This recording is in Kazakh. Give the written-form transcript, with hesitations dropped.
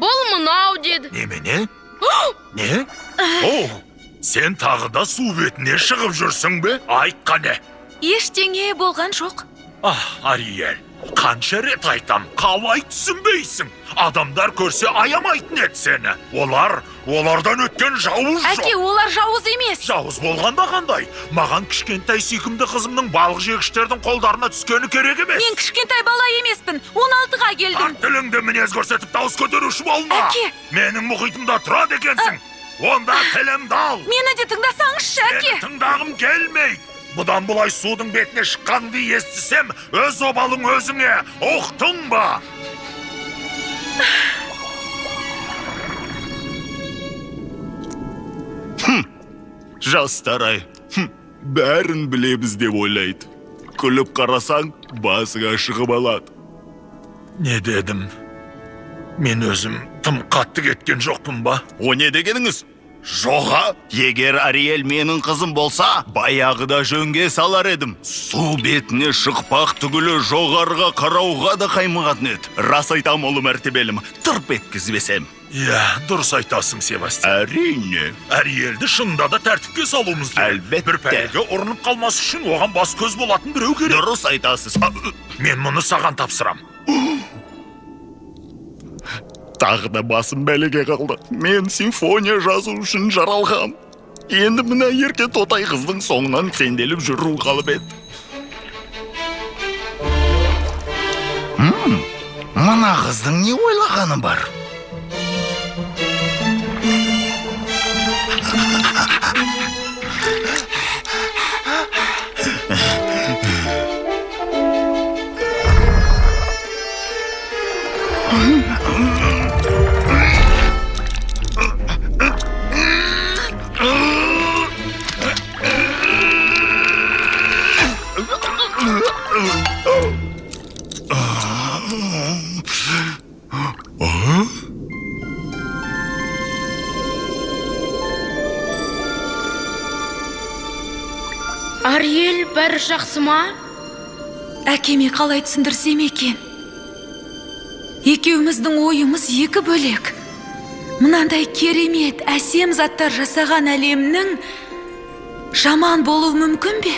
бұл мынау деді. Немене? Не? О, сен тағы да су бетіне шығып жүрсің бе? Айт қане. Ештеңе болған жоқ. Ариэль, қанша рет айтам, қалай түсінбейсің? Адамдар көрсе аямайтын еді сені. Олардан өткен жауыз жоқ. Әке, олар жауыз емес. Жауыз болғанда қандай? Маған кішкентай сүйкімді қызымның балық жегіштердің қолдарына түскені керек емес. Мен кішкентай бала емеспін. 16-ға келдім. Тіліңді мінез көрсетіп дауыс көтеруші болма. Әке. Менің мұхитымда тұрады екенсің. Онда тілімді ал. Мені де тыңдасаңызшы, әке. Сені тыңдағым келмейді. Бұдан бұлай судың бетіне шыққанды естісем, өз обалың өзіңе, оқтың ба? Жастар-ай, бәрін білеміз деп ойлайды. Күліп қарасаң, басыңа шығып алады. Не дедім? Мен өзім тым қатты кеткен жоқпын ба? О не дегеніңіз? Жоға, егер Ариэль менің қызым болса, баяғыда жөнге салар едім. Су бетіне шықпақ түгілі жоғарға қарауға да қаймығатын еді. Рас айтам олы мәртебелім, тырп еткізбесем. Иә, дұрыс айтасың, Себастьян. Әрине. Ариэльді шынында да тәртіпке салуымыз керек. Әлбетте. Бір пәлеге ұрынып қалмас үшін оған бас көз болатын біреу керек. Дұрыс айтасыз. Мен мұны саған тапсырам. Тағы да басым бәлеге қалды. Мен симфония жазу үшін жаралғам. Енді мына ерке тотай қыздың соңынан сенделіп жүру қалып еді. Мына қыздың не ойлағаны бар? Ариэль, бәрі жақсы ма? Әкеме қалай түсіндірсем екен? Екеуміздің ойымыз екі бөлек. Мынандай керемет, әсем заттар жасаған әлемнің жаман болуы мүмкін бе?